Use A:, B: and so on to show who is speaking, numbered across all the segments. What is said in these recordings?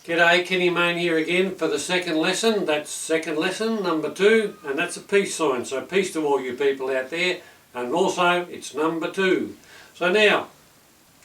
A: G'day, Kenny Main here again for the second lesson. That's second lesson, number 2, and that's a peace sign. So peace to all you people out there, and also it's number 2. So now,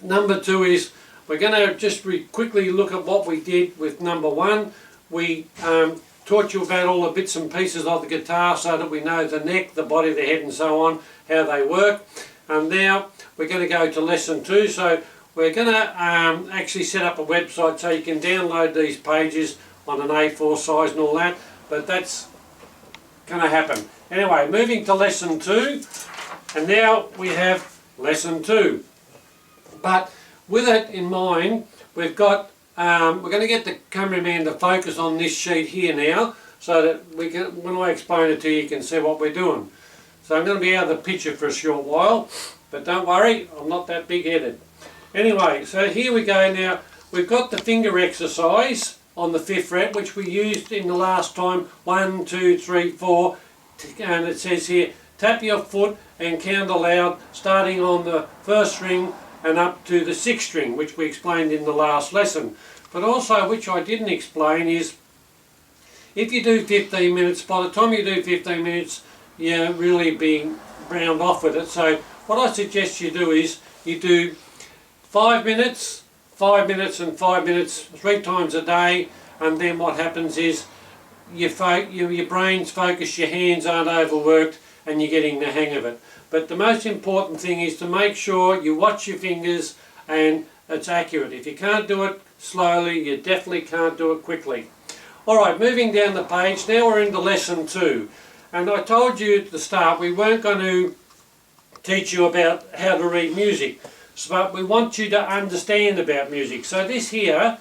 A: number 2 is, we're going to just quickly look at what we did with number 1. We taught you about all the bits and pieces of the guitar so that we know the neck, the body, the head and so on, how they work. And now we're going to go to lesson 2. So we're going to actually set up a website so you can download these pages on an A4 size and all that, but that's going to happen. Anyway, moving to lesson 2, and now we have lesson 2. But with it in mind, we've got, we're going to get the cameraman to focus on this sheet here now, so that we can, when I explain it to you, you can see what we're doing. So I'm going to be out of the picture for a short while, but don't worry, I'm not that big-headed. Anyway, so here we go now. We've got the finger exercise on the 5th fret, which we used in the last time. 1, 2, 3, 4, and it says here, tap your foot and count aloud, starting on the 1st string and up to the 6th string, which we explained in the last lesson. But also, which I didn't explain, is if you do 15 minutes, by the time you do 15 minutes, you're really being round off with it. So what I suggest you do is, you do 5 minutes, 5 minutes and 5 minutes, 3 times a day, and then what happens is your brain's focused, your hands aren't overworked, and you're getting the hang of it. But the most important thing is to make sure you watch your fingers and it's accurate. If you can't do it slowly, you definitely can't do it quickly. Alright, moving down the page, now we're into lesson 2. And I told you at the start we weren't going to teach you about how to read music, but we want you to understand about music. So this here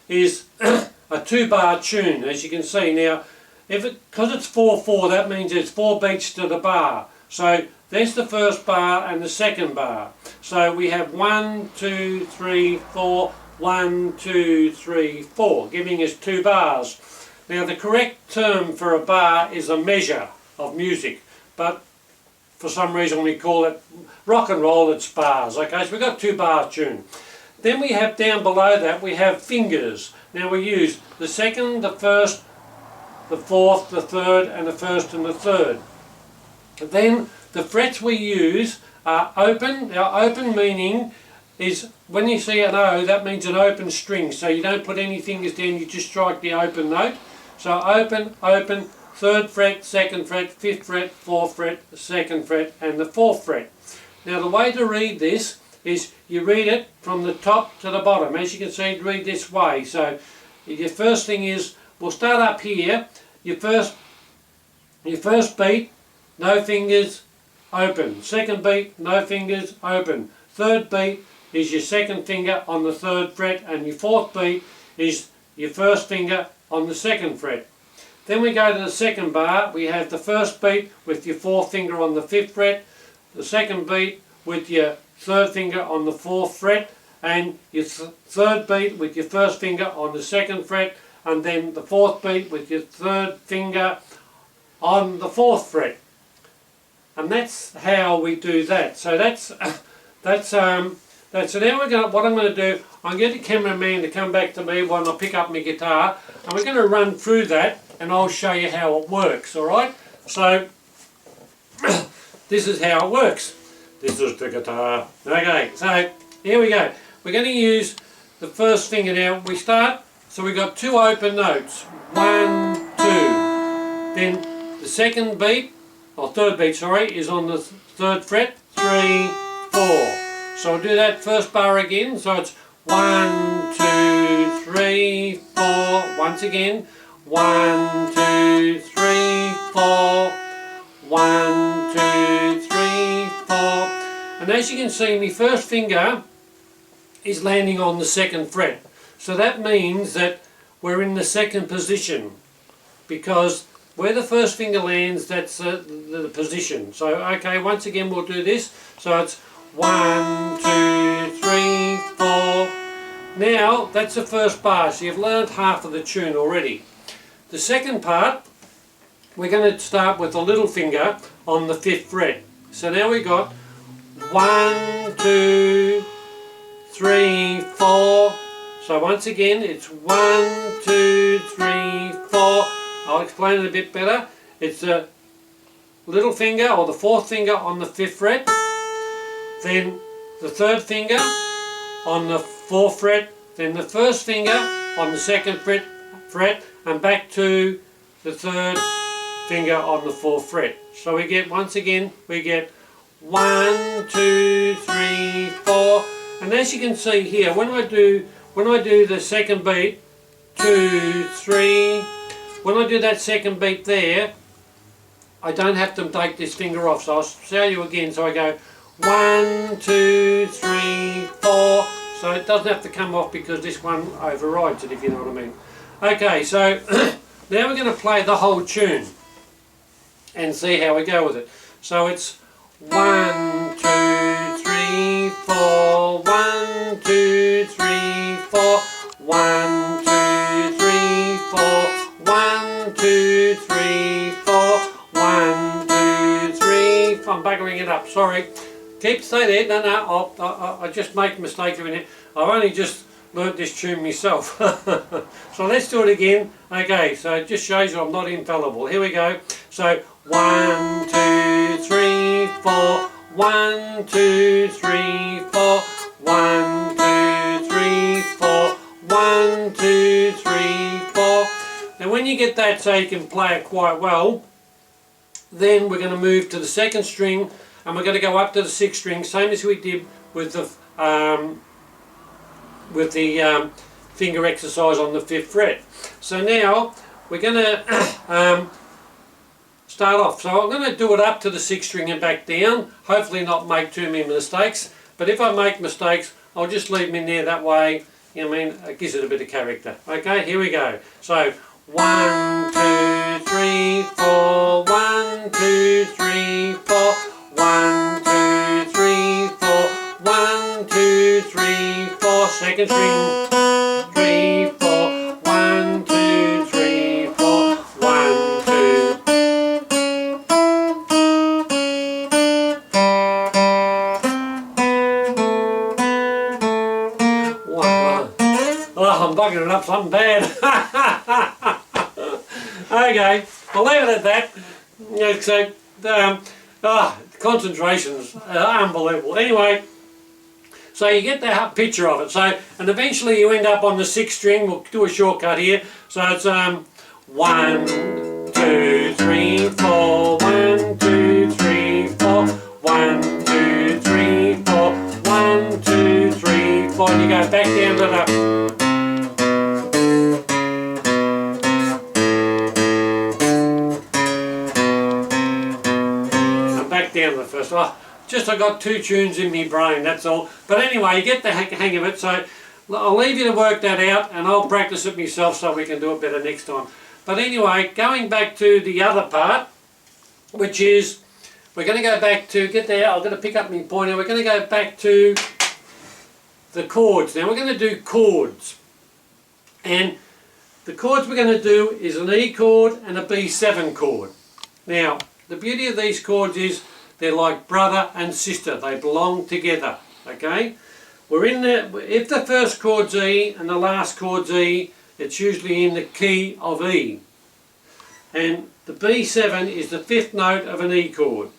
A: is a 2-bar tune, as you can see. Now, because it's 4/4, that means there's 4 beats to the bar. So there's the first bar and the second bar. So we have 1, 2, 3, 4, 1, 2, 3, 4, giving us 2 bars. Now the correct term for a bar is a measure of music, but for some reason we call it rock and roll, it's bars. Okay, so we've got 2 bar tune. Then we have down below that, we have fingers. Now we use the 2nd, the 1st, the 4th, the 3rd, and the 1st and the 3rd. Then the frets we use are open. Now open meaning is when you see an O, that means an open string. So you don't put any fingers down, you just strike the open note. So open, open, 3rd fret, 2nd fret, 5th fret, 4th fret, 2nd fret and the 4th fret. Now the way to read this is you read it from the top to the bottom. As you can see, read this way. So your first thing is, we'll start up here. Your first beat, no fingers, open. 2nd beat, no fingers, open. 3rd beat is your 2nd finger on the 3rd fret, and your 4th beat is your 1st finger on the 2nd fret. Then we go to the 2nd bar. We have the 1st beat with your 4th finger on the 5th fret, the 2nd beat with your 3rd finger on the 4th fret, and your 3rd beat with your 1st finger on the 2nd fret, and then the 4th beat with your 3rd finger on the 4th fret. And that's how we do that. So so now what I'm going to do, I'm going to get the cameraman to come back to me when I pick up my guitar, and we're going to run through that and I'll show you how it works, alright? So, this is how it works. This is the guitar. Okay, so here we go. We're going to use the first finger now. We start, so we've got 2 open notes. 1, 2. Then the 2nd beat, or 3rd beat, sorry, is on the 3rd fret. 3, 4. So I'll do that first bar again. So it's 1, 2, 3, 4. Once again. 1, 2, 3, 4. 1, 2, 3, 4. And as you can see, my first finger is landing on the 2nd fret. So that means that we're in the 2nd position, because where the first finger lands, that's the position. So okay, once again we'll do this. So it's 1, 2, 3, 4. Now that's the first bar, so you've learned half of the tune already. The second part, we're going to start with the little finger on the 5th fret. So now we got 1, 2, 3, 4, So once again, it's 1, 2, 3, 4. I'll explain it a bit better. It's the little finger or the fourth finger on the 5th fret, then the 3rd finger on the 4th fret, then the 1st finger on the 2nd fret, and back to the 3rd finger on the 4th fret. So we get, once again, we get 1, 2, 3, 4, and as you can see here, when I do the second beat, 2, 3, when I do that second beat there, I don't have to take this finger off. So I'll show you again. So I go 1, 2, 3, 4. So it doesn't have to come off because this one overrides it, if you know what I mean. Okay, so now we're going to play the whole tune and see how we go with it. So it's 1, 2, 3, 4, 1, 2, 3, 4, 1, 2, 3, 4, 1, 2, 3, 4, 1, 2, 3. I'm buggering it up, sorry. Stay there. No, I just make a mistake every now. I've only just learnt this tune myself. So let's do it again. Okay, so it just shows you I'm not infallible. Here we go. So 1, 2, 3, 4, 1, 2, 3, 4, 1, 2, 3, 4, 1, 2, 3, 4. Now when you get that so you can play it quite well, then we're going to move to the 2nd string and we're going to go up to the 6th string, same as we did with the finger exercise on the 5th fret. So now we're going to start off. So I'm going to do it up to the 6th string and back down, hopefully not make too many mistakes, but if I make mistakes I'll just leave them in there, that way, you know what I mean, it gives it a bit of character. Okay, here we go. So 1, 2, 3, 4, 1, 2, 3, 4, 1, 2, 3, 4, 1, 2, 3, 4, 2nd string, 3, 4, 1, 2, 3, 4, 1, 2. Oh, I'm bugging it up something bad. Okay, I'll leave it at that. So, concentration's unbelievable. Anyway, so you get the picture of it. So, and eventually you end up on the 6th string. We'll do a shortcut here. So it's 1, 2, 3, 4, 1, 2, 3, 4, 1, 2, 3, 4, 1, 2, 3, 4, and you go back down to the down to the first. Just I got 2 tunes in my brain, that's all. But anyway, you get the hang of it, so I'll leave you to work that out and I'll practice it myself so we can do it better next time. But anyway, going back to the other part, which is, we're going to go back to, get there, I'm going to pick up my pointer, we're going to go back to the chords. Now we're going to do chords. And the chords we're going to do is an E chord and a B7 chord. Now, the beauty of these chords is they're like brother and sister. They belong together. Okay? We're in the, if the first chord's E and the last chord's E, it's usually in the key of E. And the B7 is the 5th note of an E chord.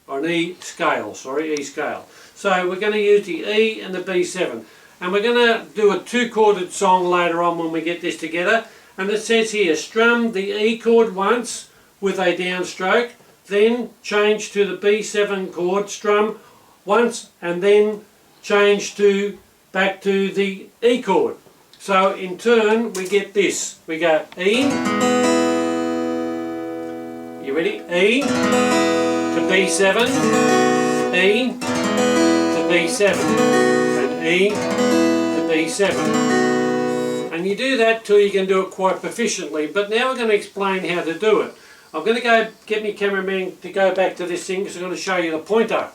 A: Or an E scale, sorry, E scale. So we're going to use the E and the B7. And we're going to do a 2-chorded song later on when we get this together. And it says here, strum the E chord once with a downstroke, then change to the B7 chord, strum once, and then change to back to the E chord. So in turn we get this. We go E, you ready? E to B7, E to B7, and E to B7. And you do that till you can do it quite proficiently, but now we're going to explain how to do it. I'm going to go get my cameraman to go back to this thing because I'm going to show you the pointer.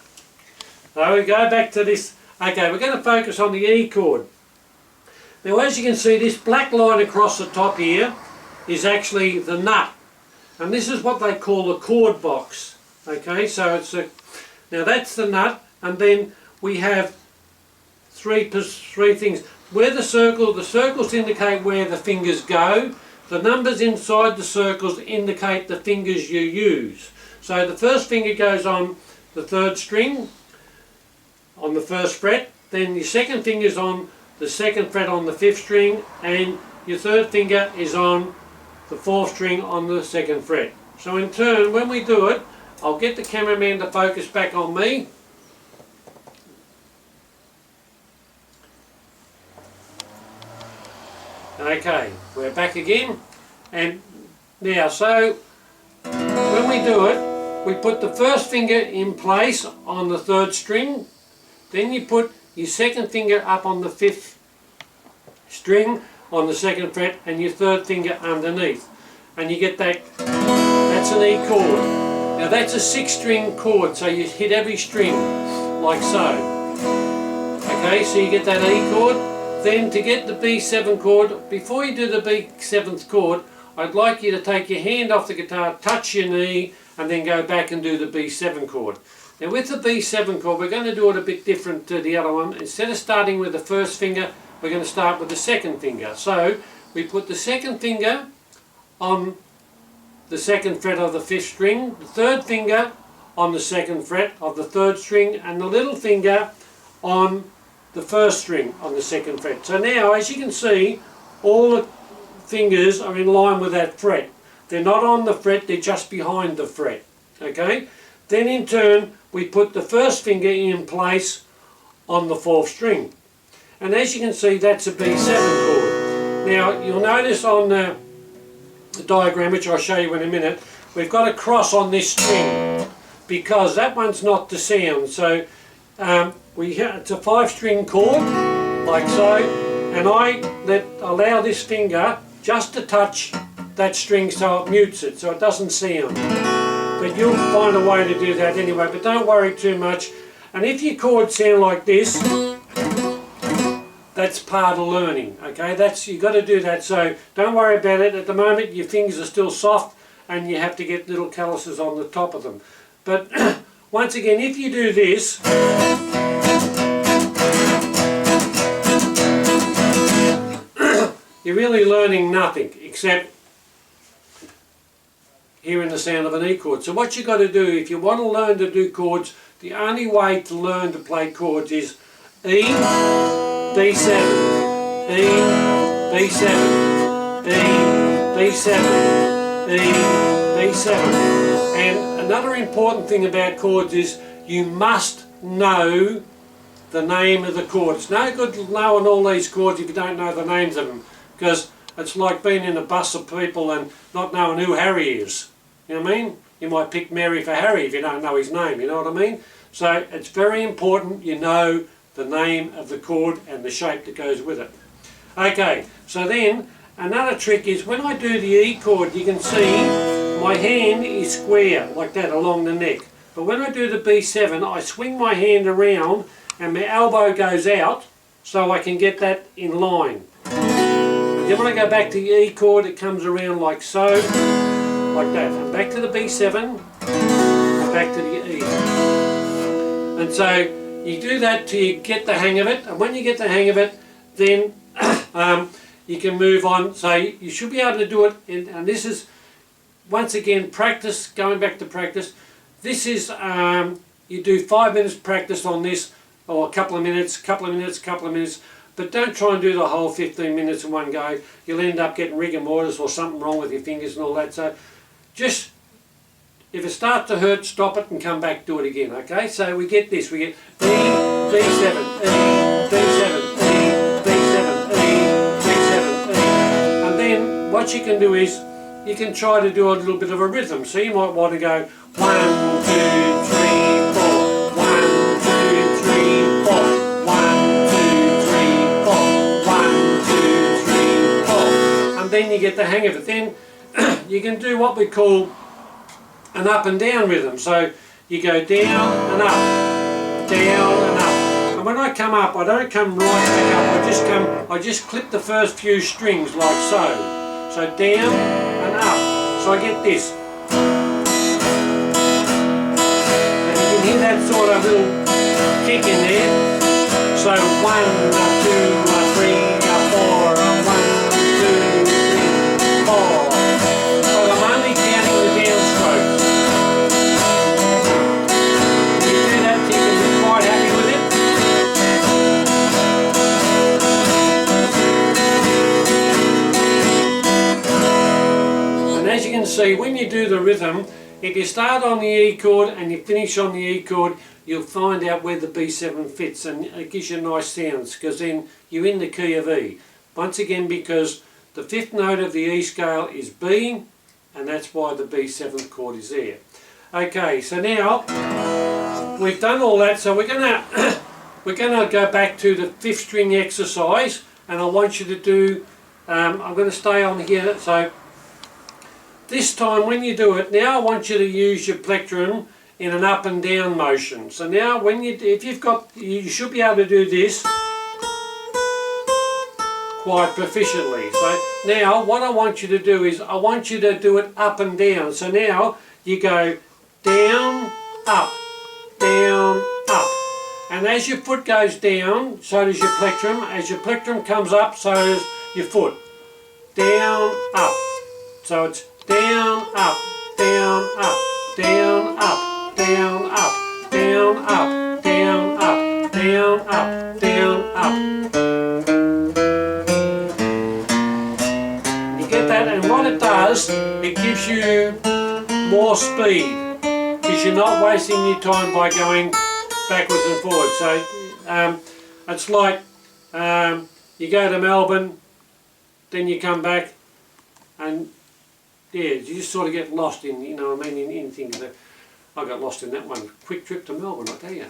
A: So we go back to this. Okay, we're going to focus on the E chord. Now as you can see, this black line across the top here is actually the nut. And this is what they call the chord box. Okay, so it's a, now that's the nut, and then we have three things. where the circles indicate where the fingers go. The numbers inside the circles indicate the fingers you use. So the first finger goes on the 3rd string, on the 1st fret, then your second finger is on the 2nd fret on the 5th string, and your 3rd finger is on the 4th string on the 2nd fret. So in turn, when we do it, I'll get the cameraman to focus back on me. Okay, we're back again, and now so when we do it, we put the first finger in place on the 3rd string, then you put your second finger up on the 5th string on the 2nd fret, and your 3rd finger underneath, and you get that. That's an E chord. Now that's a 6-string chord, so you hit every string like so. Okay, so you get that E chord. Then to get the B7 chord, before you do the B7th chord, I'd like you to take your hand off the guitar, touch your knee, and then go back and do the B7 chord. Now with the B7 chord, we're going to do it a bit different to the other one. Instead of starting with the 1st finger, we're going to start with the 2nd finger. So we put the 2nd finger on the 2nd fret of the 5th string, the 3rd finger on the 2nd fret of the 3rd string, and the little finger on the 1st string on the 2nd fret. So now, as you can see, all the fingers are in line with that fret. They're not on the fret, they're just behind the fret. Okay? Then in turn, we put the 1st finger in place on the 4th string. And as you can see, that's a B7 chord. Now, you'll notice on the diagram, which I'll show you in a minute, we've got a cross on this string because that one's not the sound. So it's a 5-string chord, like so, and I allow this finger just to touch that string so it mutes it, so it doesn't sound. But you'll find a way to do that anyway, but don't worry too much. And if your chords sound like this, that's part of learning, okay? You've got to do that, so don't worry about it. At the moment, your fingers are still soft, and you have to get little calluses on the top of them. But once again, if you do this, you're really learning nothing except hearing the sound of an E chord. So what you've got to do, if you want to learn to do chords, the only way to learn to play chords is E, B7, E, B7, E, B7, E, B7. And another important thing about chords is you must know the name of the chord. It's no good knowing all these chords if you don't know the names of them, because it's like being in a bus of people and not knowing who Harry is. You know what I mean? You might pick Mary for Harry if you don't know his name, you know what I mean? So it's very important you know the name of the chord and the shape that goes with it. Okay, so then another trick is when I do the E chord, you can see my hand is square like that along the neck. But when I do the B7, I swing my hand around and my elbow goes out so I can get that in line. Then when I go back to the E chord, it comes around like so, like that. And back to the B7, and back to the E. And so you do that till you get the hang of it, and when you get the hang of it, then you can move on. So you should be able to do it, and this is, once again, practice, going back to practice. This is, you do 5 minutes practice on this, or a couple of minutes, but don't try and do the whole 15 minutes in one go. You'll end up getting rigor mortis or something wrong with your fingers and all that. So just, if it starts to hurt, stop it and come back, do it again, okay? So we get this, we get E, B7, E, B7, E, B7, E, B7, E. And then what you can do is, you can try to do a little bit of a rhythm. So you might want to go 1, 2, 3, 4, 1, 2, 3, 4, 1, 2, 3, 4, 1, 2, 3, 4. And then you get the hang of it. Then you can do what we call an up and down rhythm. So you go down and up, down and up. And when I come up, I don't come right back up. I just clip the first few strings like so. So down and up. So I get this. And you can hear that sort of little kick in there. So 1, 2, 3, can see, when you do the rhythm, if you start on the E chord and you finish on the E chord, you'll find out where the B7 fits, and it gives you nice sounds, because then you're in the key of E. Once again, because the 5th note of the E scale is B, and that's why the B7th chord is there. Okay, so now we've done all that, so we're gonna go back to the 5th string exercise, and I want you to do, I'm going to stay on here. So this time when you do it, now I want you to use your plectrum in an up and down motion. So now when if you've got, you should be able to do this quite proficiently. So now what I want you to do is, I want you to do it up and down. So now you go down, up, down, up. And as your foot goes down, so does your plectrum. As your plectrum comes up, so does your foot. Down, up. So it's down, up, down, up, down, up, down, up, down, up, down, up, down, up, down, up. You get that? And what it does, it gives you more speed, because you're not wasting your time by going backwards and forwards. So it's like you go to Melbourne, then you come back, and yeah, you just sort of get lost in, you know what I mean, in things. I got lost in that one. Quick trip to Melbourne, I tell you.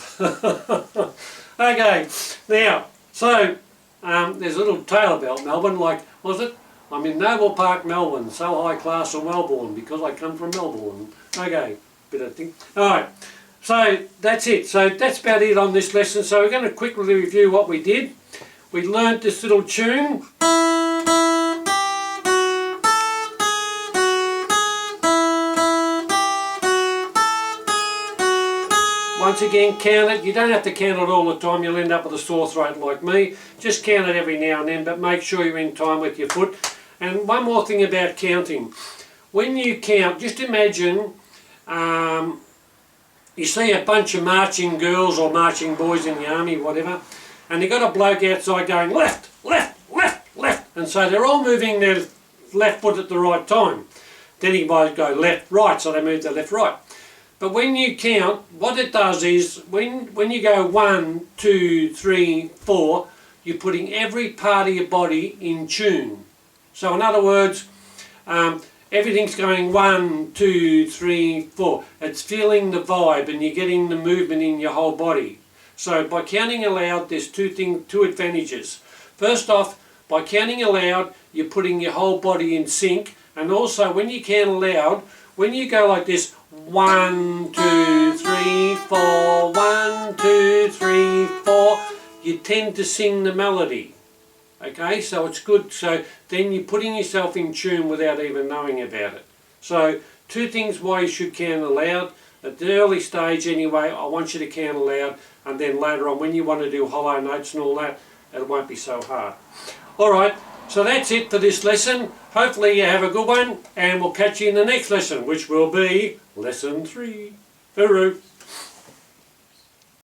A: Okay, now, so there's a little tale about Melbourne, like, was it? I'm in Noble Park, Melbourne, so high class and well born, because I come from Melbourne. Okay, bit of thing. Alright, so that's it. So that's about it on this lesson. So we're going to quickly review what we did. We learnt this little tune. Once again, count it. You don't have to count it all the time. You'll end up with a sore throat like me. Just count it every now and then, but make sure you're in time with your foot. And one more thing about counting. When you count, just imagine you see a bunch of marching girls or marching boys in the army, whatever, and they've got a bloke outside going left, left, left, left. And so they're all moving their left foot at the right time. Then he might go left, right, so they move their left, right. But when you count, what it does is, when you go 1, 2, 3, 4, you're putting every part of your body in tune. So in other words, everything's going 1, 2, 3, 4. It's feeling the vibe, and you're getting the movement in your whole body. So by counting aloud, there's two advantages. First off, by counting aloud, you're putting your whole body in sync. And also, when you count aloud, when you go like this, 1, 2, 3, 4, 1, 2, 3, 4, you tend to sing the melody. Okay, so it's good. So then you're putting yourself in tune without even knowing about it. So 2 things why you should count aloud. At the early stage anyway, I want you to count aloud, and then later on when you want to do hollow notes and all that, it won't be so hard. Alright, so that's it for this lesson. Hopefully you have a good one, and we'll catch you in the next lesson, which will be lesson 3. Hooroo!